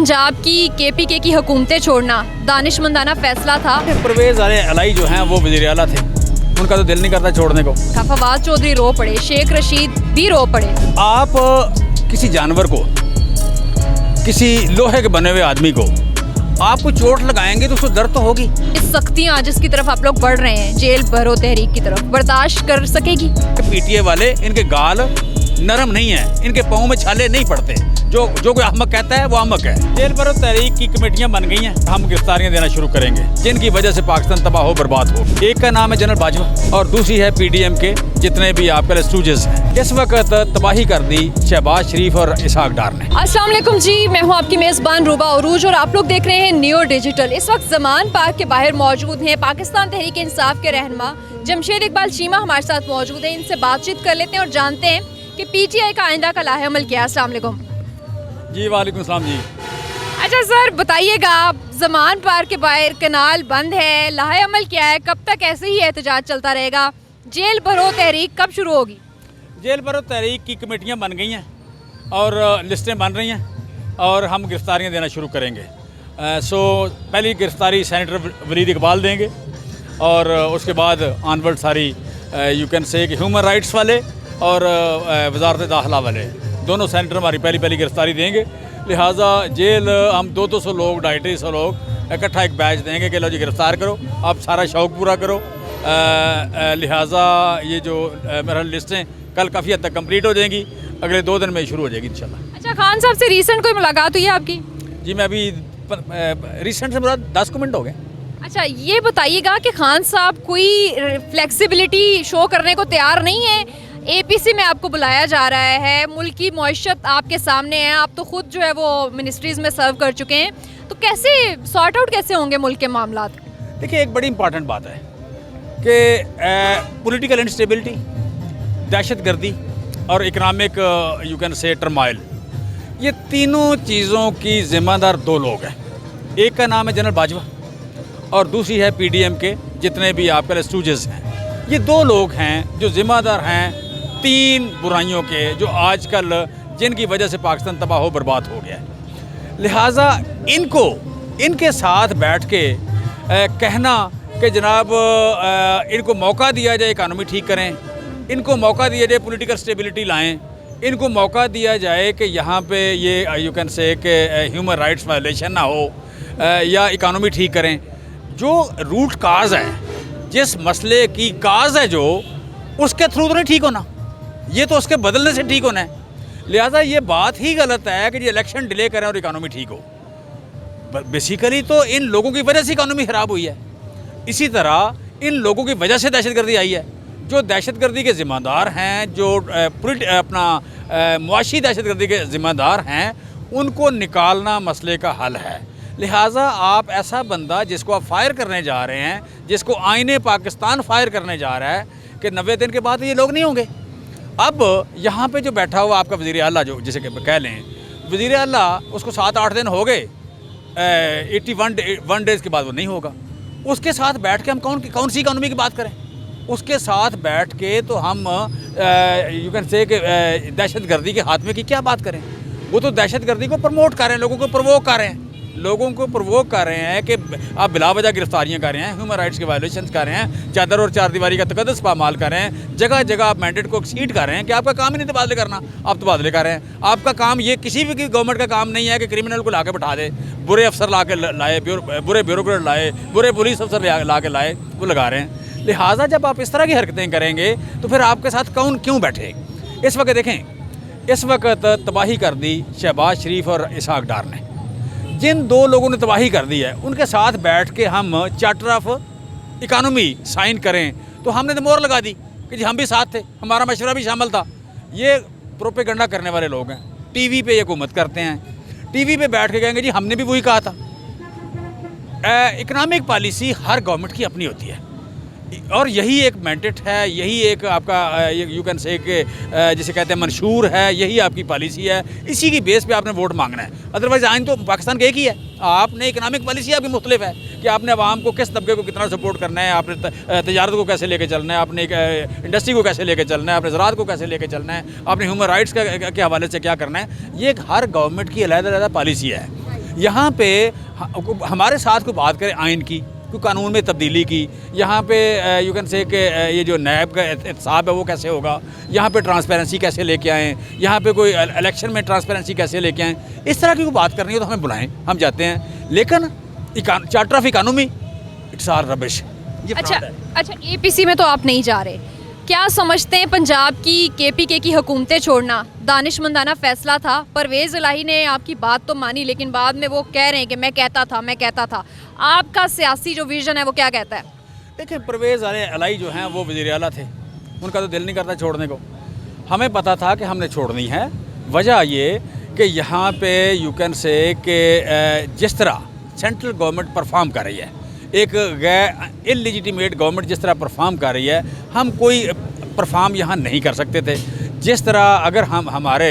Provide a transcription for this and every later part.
पंजाब की केपीके की हुकूमतें छोड़ना दानिशमंदाना फैसला था। परवेज़ अलाई जो हैं वो वज़ीर आला थे, उनका तो दिल नहीं करता छोड़ने को। फवाद चौधरी रो पड़े, शेख रशीद भी रो पड़े। आप किसी जानवर को, किसी लोहे के बने हुए आदमी को आपको चोट लगाएंगे तो उसको दर्द तो होगी। इस सख्तियाँ जिसकी तरफ आप लोग बढ़ रहे हैं, जेल भरो तहरीक की तरफ, बर्दाश्त कर सकेगी? पीटीए वाले, इनके गाल नरम नहीं है, इनके पाँव में छाले नहीं पड़ते। जो कोई अहमक कहता है वो अहमक है। जेल भरो तहरीक की कमेटियां बन गई हैं, हम गिरफ्तारियां देना शुरू करेंगे जिनकी वजह से पाकिस्तान तबाह हो, बर्बाद हो। एक का नाम है जनरल बाजवा और दूसरी है पीडीएम के जितने भी आपके स्टूजेस हैं। इस वक्त तबाही कर दी शहबाज शरीफ और इसहाक डार ने। अस्सलाम वालेकुम जी, मैं हूं आपकी मेज़बान रूबा उरूज और आप लोग देख रहे हैं न्यू डिजिटल। इस वक्त ज़मान पार्क के बाहर मौजूद हैं पाकिस्तान तहरीक इंसाफ के रहनुमा जमशेद इकबाल चीमा हमारे साथ मौजूद हैं। इनसे बातचीत कर लेते हैं और जानते हैं कि पीटीआई का आइंदा का लाहेअमल क्या है। अस्सलाम वालेकुम जी। वालेकुम सलाम जी। अच्छा सर, बताइएगा, ज़मान पार्क के बाहर कनाल बंद है, लाहेअमल क्या है, कब तक ऐसे ही एहतजाज चलता रहेगा? जेल भरो तहरीक कब शुरू होगी? जेल भरो तहरीक की कमेटियां बन गई हैं और लिस्टें बन रही हैं और हम गिरफ्तारियां देना शुरू करेंगे। पहली गिरफ्तारी सेनेटर वलीद इकबाल देंगे और उसके बाद ऑनवर्ड सारी यू कैन से कि ह्यूमन राइट्स वाले और वजारत दाखिला वाले दोनों सेनेटर हमारी पहली गिरफ्तारी देंगे। लिहाजा जेल हम 200 लोग, 250 लोग इकट्ठा एक बैच देंगे कि लो जी गिरफ्तार करो, आप सारा शौक पूरा करो। लिहाजा ये जो मेरा लिस्टें कल काफ़ी हद तक कंप्लीट हो जाएंगी, अगले 2 दिन में शुरू हो जाएगी इंशाल्लाह। अच्छा, खान साहब से रिसेंट कोई मुलाकात हुई है आपकी? जी, मैं अभी रिसेंट से मुराद 10 मिनट हो गए। अच्छा, ये बताइएगा कि खान साहब कोई फ्लेक्सिबिलिटी शो करने को तैयार नहीं है? एपीसी में आपको बुलाया जा रहा है, मुल्क की मईशत आपके सामने है, आप तो खुद जो है वो मिनिस्ट्रीज़ में सर्व कर चुके हैं, तो कैसे सॉर्ट आउट कैसे होंगे मुल्क के मामलात? देखिए, एक बड़ी इंपॉर्टेंट बात है कि पॉलिटिकल इंस्टेबिलिटी, दहशत गर्दी और इकनॉमिक यू कैन से टर्माइल, ये तीनों चीज़ों की ज़िम्मेदार 2 लोग हैं। एक का नाम है जनरल बाजवा और दूसरी है पीडीएम के जितने भी आपके स्टूजेस हैं। ये 2 लोग हैं जो ज़िम्मेदार हैं 3 बुराइयों के, जो आजकल जिनकी वजह से पाकिस्तान तबाह हो, बर्बाद हो गया है। लिहाजा इनके साथ बैठ के कहना कि जनाब इनको मौका दिया जाए इकानमी ठीक करें, इनको मौका दिया जाए पॉलिटिकल स्टेबिलिटी लाएं, इनको मौका दिया जाए कि यहाँ पे ये यू कैन से कि ह्यूमन राइट्स वायलेशन ना हो या इकानमी ठीक करें। जो रूट काज है, जिस मसले की काज है, जो उसके थ्रू तो नहीं ठीक होना, ये तो उसके बदलने से ठीक होना है। लिहाजा ये बात ही गलत है कि ये इलेक्शन डिले करें और इकानमी ठीक हो। बेसिकली तो इन लोगों की वजह से इकानमी ख़राब हुई है। इसी तरह इन लोगों की वजह से दहशतगर्दी आई है। जो दहशतगर्दी के ज़िम्मेदार हैं, जो अपना मुआशी दहशतगर्दी के ज़िम्मेदार हैं, उनको निकालना मसले का हल है। लिहाजा आप ऐसा बंदा जिसको आप फायर करने जा रहे हैं, जिसको आईने पाकिस्तान फायर करने जा रहा है कि 90 दिन के बाद ये लोग नहीं होंगे। अब यहाँ पे जो बैठा हुआ आपका वज़ीर आला, जो जिसे कह लें वज़ीर आला, उसको 7-8 दिन हो गए, 81 डेज़ के बाद वो नहीं होगा। उसके साथ बैठ के हम कौन सी इकानमी की बात करें? उसके साथ बैठ के तो हम यू कैन से कि दहशतगर्दी के खात्मे की क्या बात करें? वो तो दहशतगर्दी को प्रमोट कर रहे हैं, लोगों को प्रवोक कर रहे हैं कि आप बिला वजह गिरफ्तारियाँ कर रहे हैं, ह्यूमन राइट्स के वायलेशन कर रहे हैं, चादर और चारदीवारी का तकद्दुस पामाल कर रहे हैं, जगह जगह आप मैंडेट को एक्सीड कर रहे हैं कि आपका काम ही नहीं तबादले करना, आप तबादले कर रहे हैं। आपका काम ये किसी भी गवर्नमेंट का काम नहीं है कि क्रिमिनल को ला के बैठा दे, बुरे अफसर ला के लाए, बुरे ब्यूरोक्रेट लाए, बुरे पुलिस अफसर ला के लाए, वो लगा रहे हैं। लिहाजा जब आप इस तरह की हरकतें करेंगे तो फिर आपके साथ कौन क्यों बैठे? इस वक्त देखें, इस वक्त तबाही कर दी शहबाज शरीफ और इसहाक डार ने। जिन 2 लोगों ने तबाही कर दी है, उनके साथ बैठ के हम चार्टर ऑफ इकानमी साइन करें तो हमने तो मोहर लगा दी कि जी हम भी साथ थे, हमारा मशवरा भी शामिल था। ये प्रोपेगंडा करने वाले लोग हैं, टीवी पे ये हुकूमत करते हैं, टीवी पे बैठ के कहेंगे जी हमने भी वही कहा था। इकनॉमिक पॉलिसी हर गवर्नमेंट की अपनी होती है और यही एक मैंडेट है, यही एक आपका यू कैन से कि जिसे कहते हैं मंशूर है, यही आपकी पॉलिसी है। इसी की बेस पे आपने वोट मांगना है, अदरवाइज आइन तो पाकिस्तान का एक ही है। आपने इकनॉमिक पॉलिसी आपकी मुख्तलिफ है कि आपने आवाम को किस तबके को कितना सपोर्ट करना है, आपने तजारत को कैसे लेके चलना है, आपने इंडस्ट्री को कैसे लेके चलना है, आपने ज़राअत को कैसे लेके चलना है, आपने ह्यूमन राइट्स के हवाले से क्या करना है। ये हर गवर्नमेंट की अलग-अलग पॉलिसी है। यहाँ पे हमारे साथ कोई बात करें आइन की, कोई कानून में तब्दीली की, यहाँ पे यू कैन से कि ये जो नैब का एहतसाब है वो कैसे होगा, यहाँ पे ट्रांसपेरेंसी कैसे लेके आएँ, यहाँ पे कोई इलेक्शन में ट्रांसपेरेंसी कैसे लेके आएँ, इस तरह की कोई बात करनी हो तो हमें बुलाएं, हम जाते हैं। लेकिन charter of economy it's are rubbish. अच्छा, एपीसी में तो आप नहीं जा रहे, क्या समझते हैं पंजाब की केपीके की हुकूमतें छोड़ना दानिशमंदाना फैसला था? परवेज़ इलाही ने आपकी बात तो मानी, लेकिन बाद में वो कह रहे हैं कि मैं कहता था। आपका सियासी जो विजन है वो क्या कहता है? देखिए, परवेज़ इलाही जो हैं वो वज़ीर आला थे, उनका तो दिल नहीं करता छोड़ने को। हमें पता था कि हमने छोड़नी है। वजह ये कि यहाँ पे यू कैन से कि जिस तरह सेंट्रल गवर्नमेंट परफॉर्म कर रही है, एक गैर इललिजिटिमेट गवर्नमेंट जिस तरह परफॉर्म कर रही है, हम कोई परफॉर्म यहाँ नहीं कर सकते थे। जिस तरह अगर हम हमारे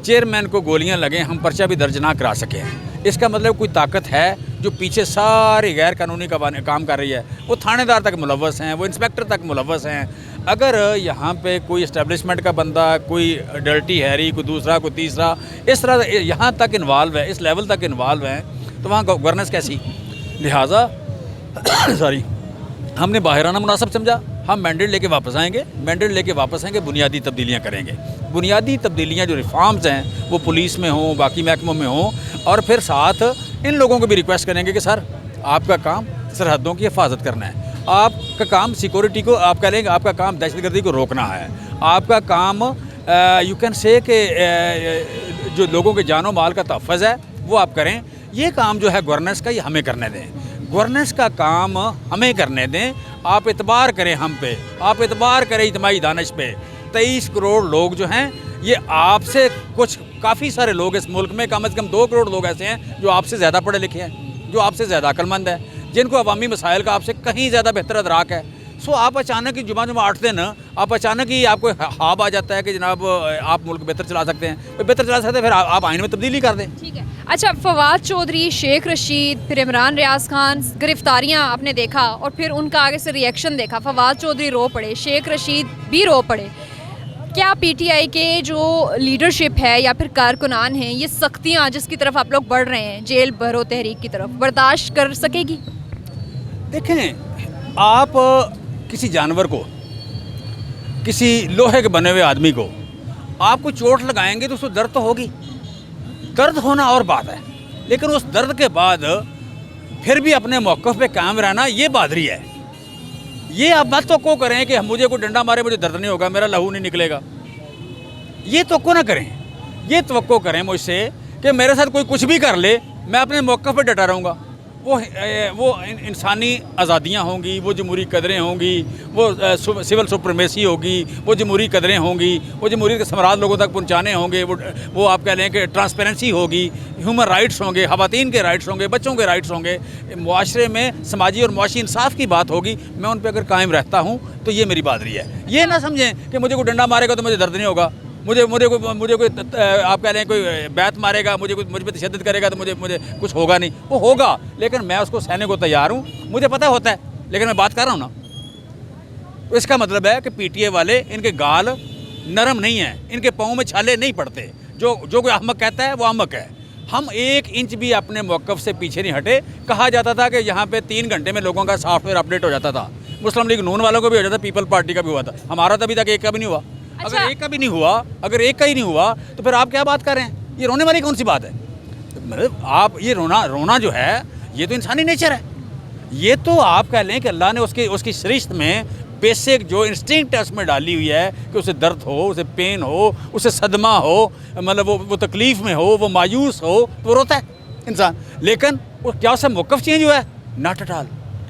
चेयरमैन को गोलियां लगें, हम पर्चा भी दर्ज ना करा सकें, इसका मतलब कोई ताकत है जो पीछे सारी गैर कानूनी काम कर रही है। वो थानेदार तक मुलव्वस हैं, वो इंस्पेक्टर तक मुलव्वस हैं। अगर यहाँ पे कोई इस्टेब्लिशमेंट का बंदा, कोई डर्टी हैरी, कोई दूसरा, कोई तीसरा, इस तरह यहाँ तक इन्वॉल्व है, इस लेवल तक इन्वॉल्व हैं, तो वहाँ गवर्नेंस कैसी? लिहाजा सॉरी, हमने बाहराना मुनासिब समझा, हम मैंडेट लेके वापस आएंगे, बुनियादी तब्दीलियाँ करेंगे। बुनियादी तब्दीलियाँ जो रिफॉर्म्स हैं वो पुलिस में हों, बाकी महकमों में हों, और फिर साथ इन लोगों को भी रिक्वेस्ट करेंगे कि सर आपका काम सरहदों की हिफाजत करना है, आपका काम सिक्योरिटी को, आप कह लेंगे आपका काम दहशतगर्दी को रोकना है, आपका काम यू कैन से कि जो लोगों के जानो माल का तहफ़्फ़ुज़ है वो आप करें। ये काम जो है गवर्नेंस का, ये हमें करने दें, गवर्नेंस का काम हमें करने दें। आप एतबार करें हम पे, आप एतबार करें इज्तिमाई दानिश पे। 23 करोड़ लोग जो हैं, ये आपसे कुछ काफ़ी सारे लोग इस मुल्क में, कम से कम 2 करोड़ लोग ऐसे हैं जो आपसे ज़्यादा पढ़े लिखे हैं, जो आपसे ज़्यादा अक्लमंद हैं, जिनको अवामी मसाइल का आपसे कहीं ज़्यादा बेहतर अदराक है। सो आप अचानक ही जुमा 8 दिन आप अचानक ही आपको ख्वाब आ जाता है कि जनाब आप मुल्क बेहतर चला सकते हैं, बेहतर चला सकते हैं, फिर आप आइन में तब्दीली कर दें। ठीक है। अच्छा, फवाद चौधरी, शेख रशीद, फिर इमरान रियाज खान, गिरफ्तारियां आपने देखा और फिर उनका आगे से रिएक्शन देखा। फवाद चौधरी रो पड़े, शेख रशीद भी रो पड़े। क्या पीटीआई के जो लीडरशिप है या फिर कारकुनान हैं, ये सख्तियाँ जिसकी तरफ आप लोग बढ़ रहे हैं, जेल भरो तहरीक की तरफ, बर्दाश्त कर सकेगी? देखें, आप किसी जानवर को, किसी लोहे के बने हुए आदमी को आपको चोट लगाएंगे तो उसको दर्द तो होगी, दर्द होना और बात है, लेकिन उस दर्द के बाद फिर भी अपने मौक़िफ़ पे कायम रहना, ये बहादुरी है। ये आप बात तो करें कि मुझे कोई डंडा मारे मुझे दर्द नहीं होगा, मेरा लहू नहीं निकलेगा, ये तो ना करें। ये तवक्को करें मुझसे कि मेरे साथ कोई कुछ भी कर ले, मैं अपने मौक़िफ़ पे डटा रहूँगा। वो इंसानी आज़ादियाँ होंगी, वो जमहूरी कदरें होंगी, वो सिविल सुप्रीमेसी होगी, वो जमहूरी कदरें होंगी, वो जमहूरियत के समरात लोगों तक पहुँचाने होंगे, वो आप कह लें कि ट्रांसपेरेंसी होगी, ह्यूमन राइट्स होंगे, ख़वातीन के राइट्स होंगे, बच्चों के राइट्स होंगे, मुआशरे में समाजी और मुआशी इंसाफ की बात होगी। मैं उन पर अगर कायम रहता हूँ तो ये मेरी बहादुरी है। ये ना समझें कि मुझे कोई डंडा मारेगा तो मुझे दर्द नहीं होगा, मुझे कोई आप कह लें कोई बैत मारेगा, मुझे पर तशद्दुद करेगा तो मुझे कुछ होगा नहीं। वो होगा, लेकिन मैं उसको सहने को तैयार हूँ, मुझे पता होता है, लेकिन मैं बात कर रहा हूँ ना। तो इसका मतलब है कि पीटीए वाले, इनके गाल नरम नहीं हैं, इनके पाँव में छाले नहीं पड़ते। जो कोई अहमक कहता है वो अहमक है। हम 1 इंच भी अपने मौक़िफ़ से पीछे नहीं हटे। कहा जाता था कि यहाँ पे 3 घंटे में लोगों का सॉफ्टवेयर अपडेट हो जाता था। मुस्लिम लीग नून वालों को भी हो जाता, पीपल पार्टी का भी हुआ था, हमारा तो अभी तक एक का भी नहीं हुआ। अच्छा। अगर एक का भी नहीं हुआ, अगर एक का ही नहीं हुआ तो फिर आप क्या बात कर रहे हैं? ये रोने वाली कौन सी बात है? मतलब आप ये रोना जो है, ये तो इंसानी नेचर है। ये तो आप कह लें कि अल्लाह ने उसकी सृष्टि में बेसिक जो इंस्टिंक्ट है उसमें डाली हुई है कि उसे दर्द हो, उसे पेन हो, उसे सदमा हो, मतलब वो तकलीफ़ में हो, वो मायूस हो, तो रोता है इंसान। लेकिन वो क्या उससे मौक़िफ़ चेंज हुआ है? नॉट एट ऑल,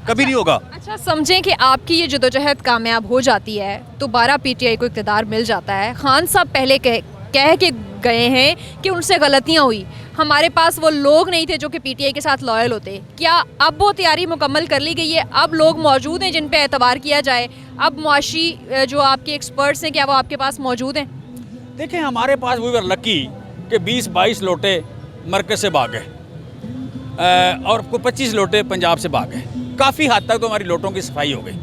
कभी नहीं होगा। अच्छा, समझें कि आपकी ये जदोजहद कामयाब हो जाती है, दोबारा पीटीआई को इक़्तिदार मिल जाता है। खान साहब पहले कह के गए हैं कि उनसे गलतियां हुई, हमारे पास वो लोग नहीं थे जो कि पीटीआई के साथ लॉयल होते। क्या अब वो तैयारी मुकम्मल कर ली गई है? अब लोग मौजूद हैं जिन पे एतबार किया जाए? अब मुआशी जो आपके एक्सपर्ट्स हैं, क्या वो आपके पास मौजूद हैं? देखें, हमारे पास वी वर लकी कि 20-22 लोटे मरकज़ से भाग गए और 25 लोटे पंजाब से भाग गए। काफ़ी हद तक तो हमारी लोटों की सफाई हो गई।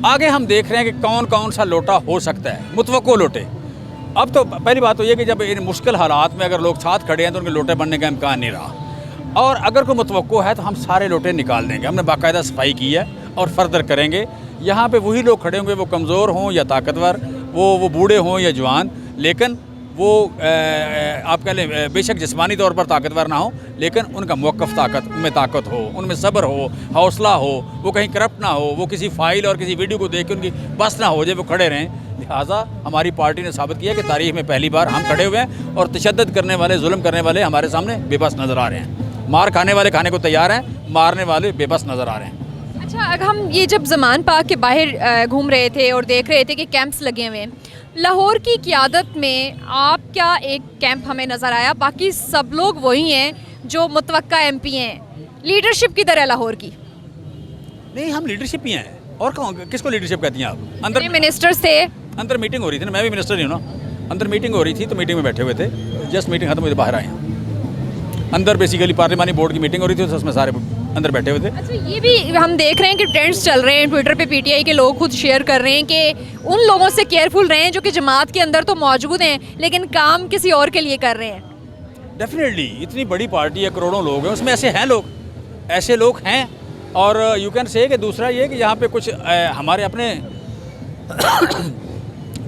आगे हम देख रहे हैं कि कौन कौन सा लोटा हो सकता है, मुतवक्को लोटे। अब तो पहली बात तो ये कि जब इन मुश्किल हालात में अगर लोग साथ खड़े हैं तो उनके लोटे बनने का इम्कान नहीं रहा। और अगर कोई मुतवक्को है तो हम सारे लोटे निकाल देंगे। हमने बाकायदा सफाई की है और फर्दर करेंगे। यहाँ पे वही लोग खड़े होंगे, वो कमज़ोर हों या ताकतवर, वो बूढ़े हों या जवान, लेकिन वो आप कह लें बेशक जिस्मानी तौर पर ताकतवर ना हो, लेकिन उनका मौक़िफ़ उनमें ताकत हो, उनमें सब्र हो, हौसला हो, वो कहीं करप्ट ना हो, वो किसी फ़ाइल और किसी वीडियो को देख के उनकी बस ना हो जाए, वो खड़े रहें। लिहाजा हमारी पार्टी ने साबित किया कि तारीख़ में पहली बार हम खड़े हुए हैं और तशद्दुद करने वाले, जुल्म करने वाले हमारे सामने बेबस नज़र आ रहे हैं। मार खाने वाले खाने को तैयार हैं, मारने वाले बेबस नज़र आ रहे हैं। अच्छा, अगर हम ये जब ज़मान पार्क के बाहर घूम रहे थे और देख रहे थे कि कैंप्स लगे हुए हैं, लाहौर की क़ियादत में आप क्या एक कैंप हमें नज़र आया? बाकी सब लोग वही हैं जो मुतवक्का MP हैं, लीडरशिप किधर है लाहौर की? नहीं, हम लीडरशिप ही हैं, और किसको लीडरशिप कहती हैं आप? अंदर मिनिस्टर्स थे, अंदर मीटिंग हो रही थी ना, मैं भी मिनिस्टर ही हूँ ना। अंदर मीटिंग हो रही थी तो मीटिंग में बैठे हुए थे, जस्ट मीटिंग खत्म हुई तो बाहर आए हैं। अंदर बेसिकली पार्लिमानी बोर्ड की मीटिंग हो रही थी तो उसमें सारे अंदर बैठे हुए थे। अच्छा, ये भी हम देख रहे हैं कि ट्रेंड्स चल रहे हैं ट्विटर पे, PTI के लोग खुद शेयर कर रहे हैं कि उन लोगों से केयरफुल रहें जो कि जमात के अंदर तो मौजूद हैं लेकिन काम किसी और के लिए कर रहे हैं। डेफिनेटली इतनी बड़ी पार्टी है, करोड़ों लोग हैं, उसमें ऐसे हैं लोग, ऐसे लोग हैं। और यू कैन से कि दूसरा ये कि यहाँ पे कुछ हमारे अपने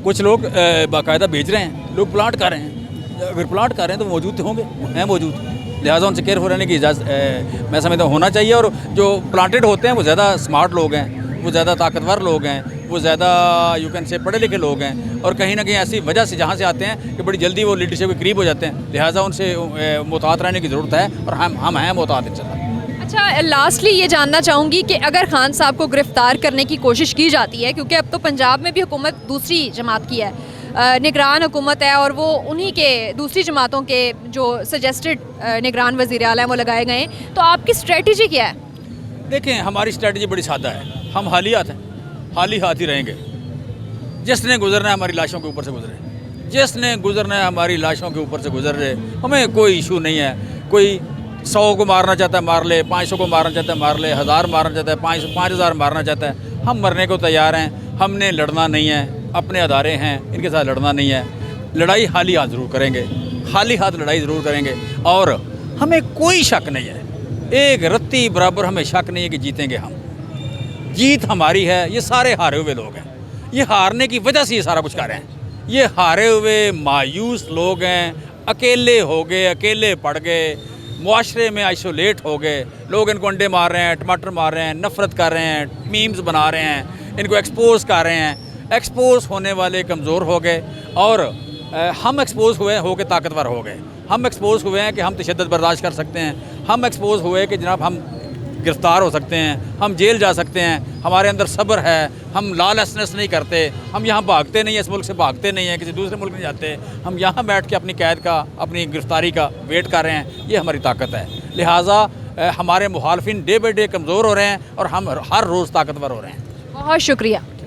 कुछ लोग बाकायदा भेज रहे हैं, लोग प्लाट कर रहे हैं। अगर प्लाट कर रहे हैं तो मौजूद तो होंगे, हैं मौजूद, लिहाजा उनसे केयरफुल रहने की इजाज़त मैं समझता हूँ होना चाहिए। और जो प्लांटेड होते हैं वो ज़्यादा स्मार्ट लोग हैं, वो ज़्यादा ताकतवर लोग हैं, वो ज़्यादा यू कैन से पढ़े लिखे लोग हैं, और कहीं ना कहीं ऐसी वजह से जहाँ से आते हैं कि बड़ी जल्दी वो लीडरशिप के करीब हो जाते हैं। लिहाजा उनसे मुतात रहने की ज़रूरत है और हम हैं मुतात इंशाल्लाह। अच्छा, लास्टली ये जानना चाहूँगी कि अगर खान साहब को गिरफ़्तार करने की कोशिश की जाती है, क्योंकि अब तो पंजाब में भी हुकूमत दूसरी जमात की है, निगरान हुकूमत है, और वो उन्हीं के दूसरी जमातों के जो सजेस्टेड निगरान वज़ीर आला हैं वो लगाए गए हैं, तो आपकी स्ट्रेटजी क्या है? देखें, हमारी स्ट्रेटजी बड़ी सादा है, हम हालियात हैं, हाली हाथ ही रहेंगे। जिसने गुजरना है हमारी लाशों के ऊपर से गुजरे, जिसने गुजरना है हमारी लाशों के ऊपर से गुजर रहे, हमें कोई इशू नहीं है। कोई 100 को मारना चाहता है मार ले, 500 को मारना चाहता है मार ले, 1000 मारना चाहता है, 5000 मारना चाहता है, हम मरने को तैयार हैं। हमने लड़ना नहीं है, अपने अदारे हैं, इनके साथ लड़ना नहीं है। लड़ाई खाली हाथ ज़रूर करेंगे, खाली हाथ लड़ाई ज़रूर करेंगे, और हमें कोई शक नहीं है, एक रत्ती बराबर हमें शक नहीं है कि जीतेंगे हम। जीत हमारी है। ये सारे हारे हुए लोग हैं, ये हारने की वजह से ये सारा कुछ कर रहे हैं। ये हारे हुए मायूस लोग हैं, अकेले हो गए, अकेले पड़ गए, मुआशरे में आइसोलेट हो गए। लोग इनको अंडे मार रहे हैं, टमाटर मार रहे हैं, नफ़रत कर रहे हैं, मीम्स बना रहे हैं, इनको एक्सपोज कर रहे हैं। एक्सपोज होने वाले कमज़ोर हो गए, और हम एक्सपोज हुए हो के ताकतवर हो गए। हम एक्सपोज हुए हैं कि हम तशद्दुद बर्दाश्त कर सकते हैं। हम एक्सपोज हुए कि जनाब हम गिरफ़्तार हो सकते हैं, हम जेल जा सकते हैं, हमारे अंदर सब्र है, हम लॉलेसनेस नहीं करते, हम यहाँ भागते नहीं हैं, इस मुल्क से भागते नहीं हैं, किसी दूसरे मुल्क नहीं जाते, हम यहाँ बैठ के अपनी कैद का, अपनी गिरफ़्तारी का वेट कर रहे हैं। ये हमारी ताकत है। लिहाजा हमारे मुखालफिन डे बाई डे कमज़ोर हो रहे हैं और हम हर रोज़ ताकतवर हो रहे हैं। बहुत शुक्रिया।